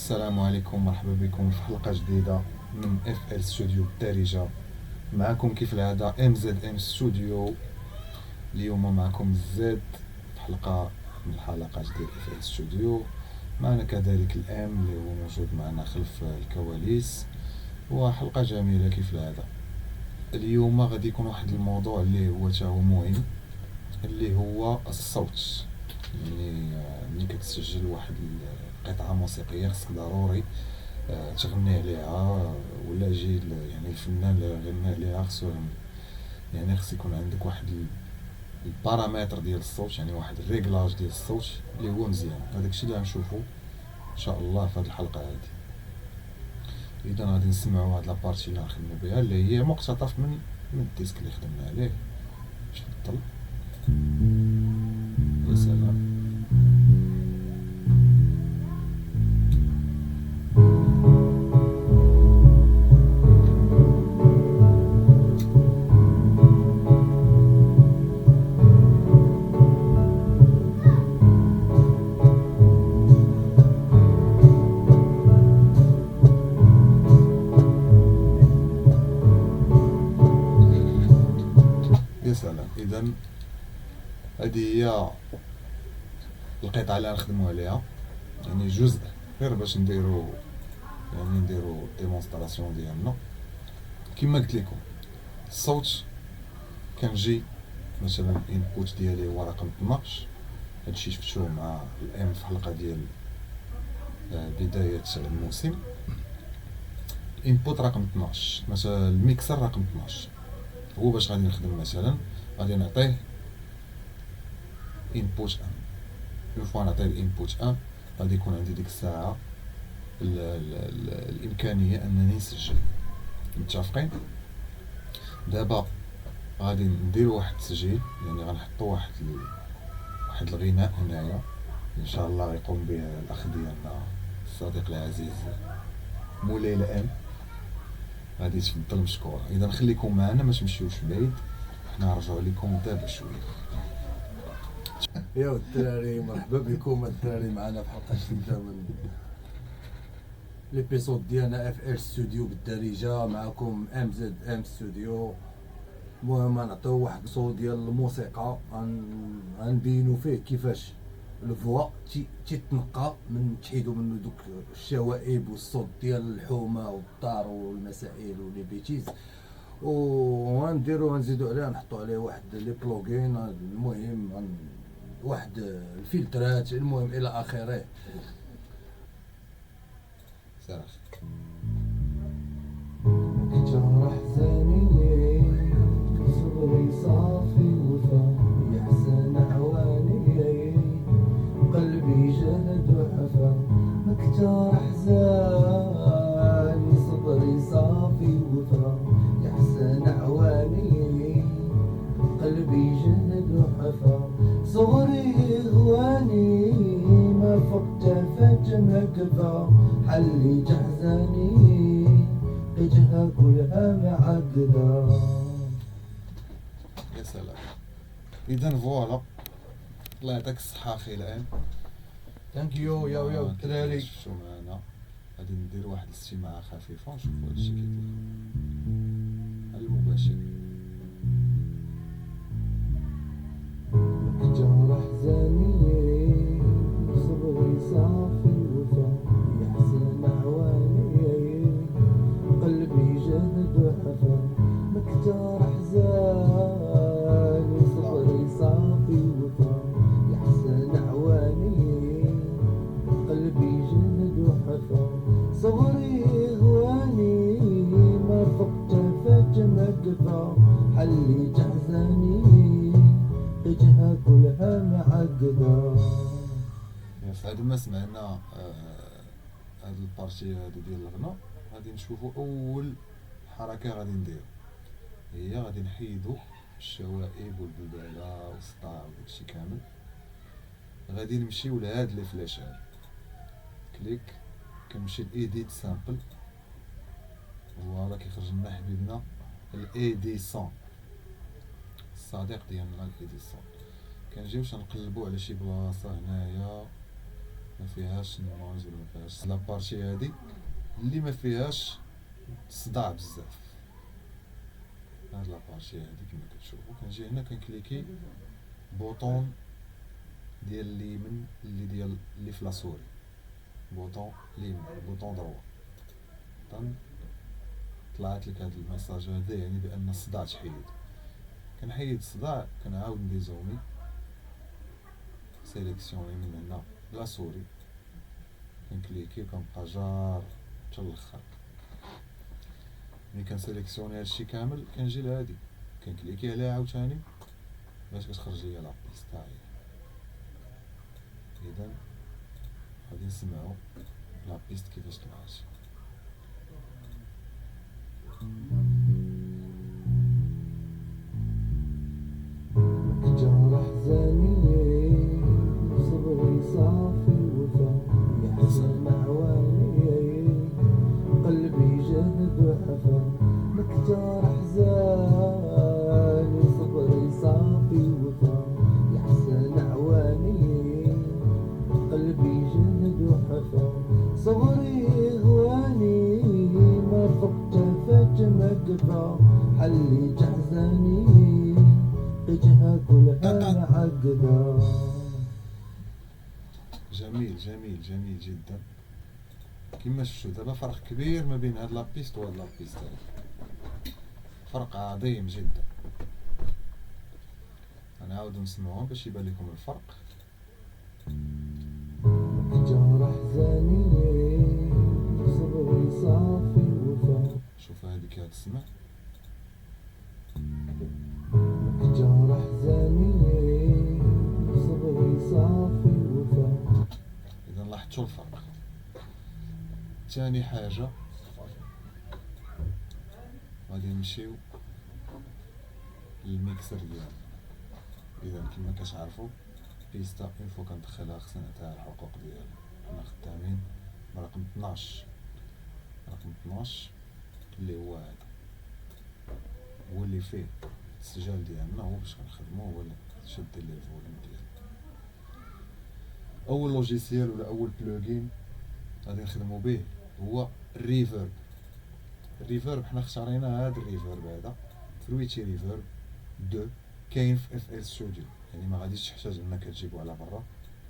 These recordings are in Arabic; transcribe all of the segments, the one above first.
السلام عليكم، مرحبا بكم في حلقة جديدة من اف ال ستوديو الدارجة. معكم كيف العادة ام زد ام ستوديو. اليوم معكم زد في حلقة من الحلقات ديال اف ال ستوديو. معنا كذلك الام اللي هو موجود معنا خلف الكواليس، وحلقة جميلة كيف العادة. اليوم غادي يكون واحد الموضوع اللي هو تاهو مهم، اللي هو الصوت. يعني ملي كتسجل واحد القطعة موسيقية خصك ضروري تغني عليها، ولا يجي يعني الفنان اللي غنى عليها يعني خص يكون عندك واحد البارامتر ديال الصوت، يعني واحد الريغلاج ديال الصوت اللي هو مزيان. هذاك الشيء اللي غنشوفو ان شاء الله في هذه الحلقة هذه. اذا غادي نسمعوا هاد لابارتي اللي غنخدمو بها، اللي هي مقتطف من الديسك اللي خدمنا عليه. تفضل. يا سلام. يا سلام. اذا هذه هي القطعة اللي غنخدمو عليها، يعني جزء غير باش نديرو ديمونستراسيون ديالنا. كما قلت لكم، الصوت كنجي مثلا الانبوت ديالي هو رقم 12. هادشي شفتوه مع الام في حلقة ديال بداية الموسم. الانبوت رقم 12، مثلا الميكسر رقم 12. هو باش غادي نخدم مثلا غادي نعطيه انبوت 1. اون فوا نعطيه الانبوت 1 غادي يكون عندي ديك الساعة الامكانية انني نسجل. متفقين؟ دابا غادي نديرو واحد التسجيل، يعني غنحطو واحد الغناء هنايا ان شاء الله يقوم به الاخ ديالنا الصديق العزيز مولاي الام. غادي تفضل مشكور. اذا خليكم معنا، ما تمشيوش بعيد، حنا نرجعوا لكم دابا شويه. يا الدراري، مرحبا بكم الدراري معنا في حلقه جديده من ليبيسود ديالنا اف ال ستوديو بالدارجه. معكم ام زد ام ستوديو. المهم نعطيو واحد الصوت ديال الموسيقى، غنبينو فيه كيفاش الفوا تيتنقى من تحيدو منو دوك الشوائب والصوت ديال الحومه والدار والمسائل ولي بيتيز، وغنديرو غنزيدو عليه نحطو عليه واحد لي بلوغين. المهم واحد الفلترات، المهم الى اخره. صراحه كتر احزاني صبري صافي وفا يحسن عواني قلبي جلد وحفا. مكتر احزاني صبري صافي وفا يحسن عواني قلبي جلد وحفا. صغري غواني ما فقت فجمع كفا حلي جحزاني اجها كلها معقدة. يا سلام. اذا فوالا، الله يعطيك الصحه اخي الان. ثانك يو يا الدراري. شفتو معنا. غادي ندير واحد الاستماعه خفيفه ونشوفوا هادشي كيدير على المباشر. كتر احزاني صبري صافي وفا يحسن عواني قلبي جهد وحفا. مكتر احزاني صبري صافي وفا يحسن عواني قلبي جهد وحفا. صغري غواني ما فقت فجمع كفا حلي جحزاني اجها كلها معقدة. بعد ما سمعنا هاد البارتي هادي ديال الغناء، غادي نشوفوا اول حركه غادي نديرو هي غادي نحيدو الشوائب والبلبله والصداع وداكشي كامل. غادي نمشيو لهاد لي فلاش هاد كليك، كنمشي لايديت سامبل. فوالا كيخرج لنا حبيبنا الايديسون، الصديق ديالنا الايديسون. كنجيو نقلبو على شي بلاصه هنايا ما فيهاش نواج ولا ما فيهاش لابارتي هادي اللي ما فيهاش صداع بزاف. هاد لابارتي هادي كما كتشوفو كنجي هنا كنكليكي بوطون ديال اليمين اللي ديال اللي في لاسوري، بوطون اليمين بوطون دروا طلعت لك هاد الميساج هذا يعني بان الصداع تحيد. كنحيد الصداع كنعاود نديزومي سيليكسيوني من هنا بلا سوري كنكليكي وكنبقى جار حتى الاخر. ملي كنسيليكسيوني هادشي كامل كنجي لهادي كنكليكي عليها عاوتاني باش كتخرج ليا لابيس تاعي. اذا غادي نسمعو لابيست كيفاش طلعت. جرح زاني صبري صافي وفا يحسن عواني قلبي جذب حفا لك جرح زاني صبري صافي وفا يحسن عواني قلبي جذب حفا صغري غواني ما فقت فج مقفا حلي جحزاني وجهها كلها معقدة. جميل جميل جميل جدا. كما شفتوا دابا فرق كبير ما بين هاد لابيست وهاد لابيست هادي، فرق عظيم جدا. غنعاود نسمعوهم باش يبان لكم الفرق. جرح زاني صبري صافي وفا شوف هادي كتسمع جرح زاني صبري صافي وفا. اذا لاحظتوا الفرق. ثاني حاجه غادي نمشيو للميكسر ديالنا. اذا كما كتعرفوا بيستا اون فوا كندخلها خصنا نعطيها الحقوق ديالها. حنا خدامين برقم 12، رقم 12 اللي هو هذا هو اللي فيه السجل ديالنا، هو باش كنخدمو هو اللي شد لي الفوليوم ديالنا. اول لوجيسيال ولا اول بلوغين غادي نخدمو به هو الريفيرب. الريفيرب حنا اختارينا هاد الريفيرب هذا فرويتي ريفيرب 2 كاين في اف ال ستوديو، يعني ما غاديش تحتاج انك تجيبو على برا،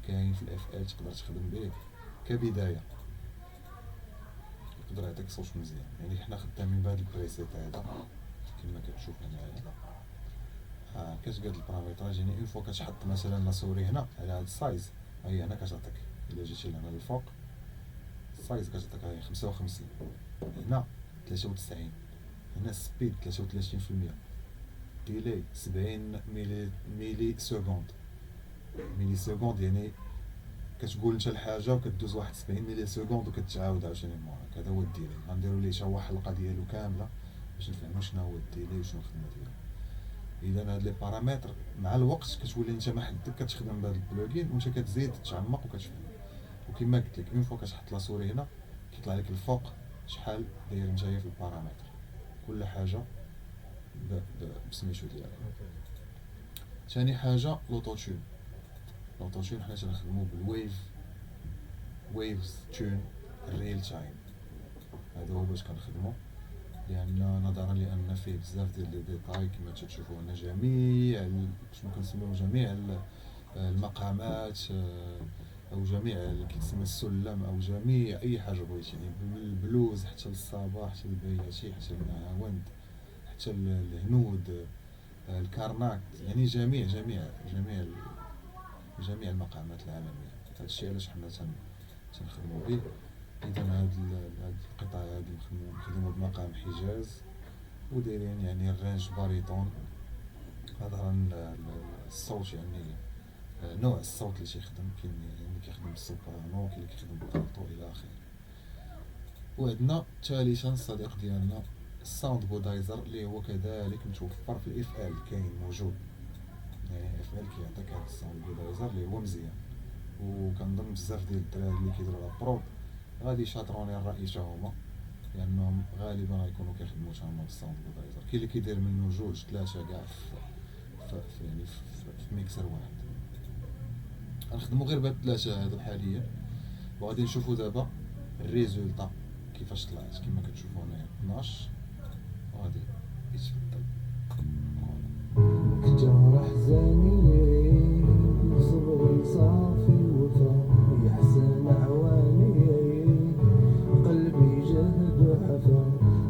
كاين في الاف ال تقدر تخدم به كبدايه، يقدر يعطيك صوت مزيان. يعني حنا خدامين بهاد البريسيت هذا كما كتشوف هنايا. كتقاد البارامتراج، يعني اون فوا كتحط مثلا لا سوري هنا على هاد السايز، هي هنا كتعطيك الا جيتي لهنا للفوق السايز كتعطيك هي 55، هنا 93، هنا سبيد 33%، ديلي 70 ميلي سكوند. ميلي سكوند يعني كتقول انت الحاجه وكدوز 71 ميلي سكوند وكتعاود عاوتاني موراك، هذا هو الديلي. غنديرو ليه حتى هو حلقه ديالو كامله باش نفهمو شنو هو الديلي وشنو الخدمه ديالو. اذا هاد لي بارامتر مع الوقت كتولي انت محدد كتخدم بهاد البلوغين وانت كتزيد تتعمق وكتفهم. وكما قلت لك اون فوا كتحط لا سوري هنا كيطلع لك الفوق شحال داير نتايا في البارامتر، كل حاجه بسميتو ديالها. ثاني حاجه لوطوتون. لوطوتون حنا تنخدمو ويفز تون ريل تايم، هذا هو باش كنخدمو، لان نظرا لان فيه بزاف ديال لي ديتاي كما تشوفوا هنا جميع شنو كنسميو جميع المقامات او جميع اللي كيتسمى السلم او جميع اي حاجه بغيتي، يعني من البلوز حتى للصباح حتى البياتي حتى المعاوند حتى الهنود الكارناك، يعني جميع المقامات العالميه. هذا الشيء علاش حنا تنخدمو به. اذا هاد القطعه هادي نخدمو بمقام حجاز ودايرين يعني الرينج باريتون، هذا الصوت يعني نوع الصوت اللي تيخدم، كاين اللي كيخدم بالسوبرانو، كاين اللي كيخدم بالالتو الى اخره. وعندنا ثالثا الصديق ديالنا الساوند بودايزر اللي هو كذلك متوفر في الاف ال، كاين موجود، يعني اف ال كيعطيك هذا الساوند بودايزر اللي هو مزيان. وكنظن بزاف ديال الدراري اللي كيديروا لا برود غادي يشاطروني الراي حتى هما، لانهم غالبا غيكونوا كيخدموا حتى هما بالساوند بودايزر. كاين اللي كيدير منه 2 3 كاع في ميكسر واحد. غنخدموا غير بهاد 3 هادو حاليا، وغادي نشوفو دابا الريزولطا كيفاش طلعت كما كتشوفو هنايا 12 وغادي يتبدل. كتر احزاني صبري صافي وفا يحسن عواني قلبي جهد وحفا.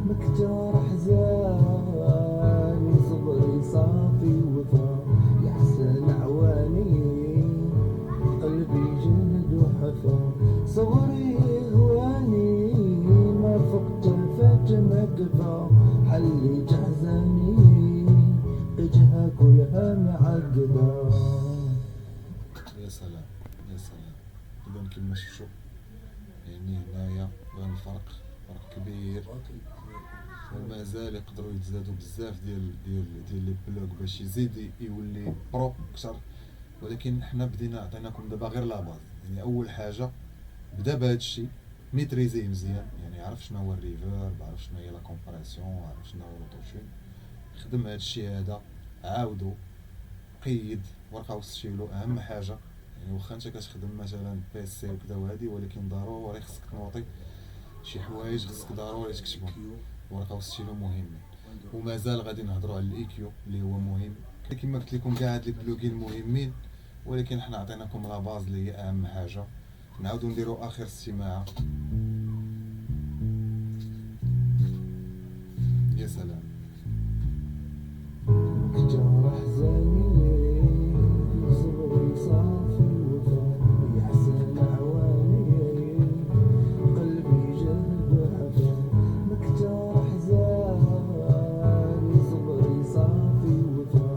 مكتر احزاني صبري صافي وفا يحسن عواني قلبي جهد وحفا. صغري هواني ما فقت فات ما كفى حلي جحزاني وجهها كلها معقدة. يا سلام يا سلام. اذا كما شفتوا يعني هنايا بان الفرق، فرق كبير، ومازال يقدروا يتزادوا بزاف ديال لي بلوك باش يزيد يولي برو اكثر. ولكن حنا بدينا عطيناكم دابا غير لا باز. يعني اول حاجه بدا بهذا الشيء ميتريزيه مزيان، يعني عرف شنو هو الريفيرب، عرف شنو هي لا كومبريسيون، عرف شنو هو لوطوتون. خدم هذا الشيء هذا، عاودو قيد ورقه وستيلو اهم حاجه. يعني واخا انت كتخدم مثلا بي سي وكذا وهادي، ولكن ضروري خصك تنوطي شي حوايج، خصك ضروري تكتبهم. ورقه وستيلو مهمين. ومازال غادي نهضروا على الاي كيو اللي هو مهم. كما قلت لكم كاع هاد لي بلوغين مهمين، ولكن حنا عطيناكم لا باز اللي هي اهم حاجه. نعاودو نديرو اخر استماعه. يا سلام. كتر احزاني صبري صافي وفا يحسن عواني قلبي جهد وحفا. مكتر احزاني صبري صافي وفا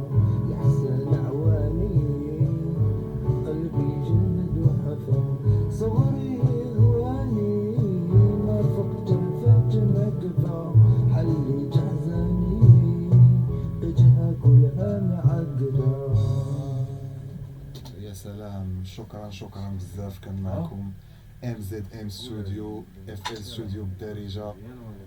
يحسن عواني قلبي جهد وحفا. صغري هواني ما فقت فات ما كفى حلي جحزاني وجهها كلها معقدة. يا سلام. شكرا شكرا بزاف. كان معكم ام زد ام ستوديو اف ال ستوديو بالدارجه.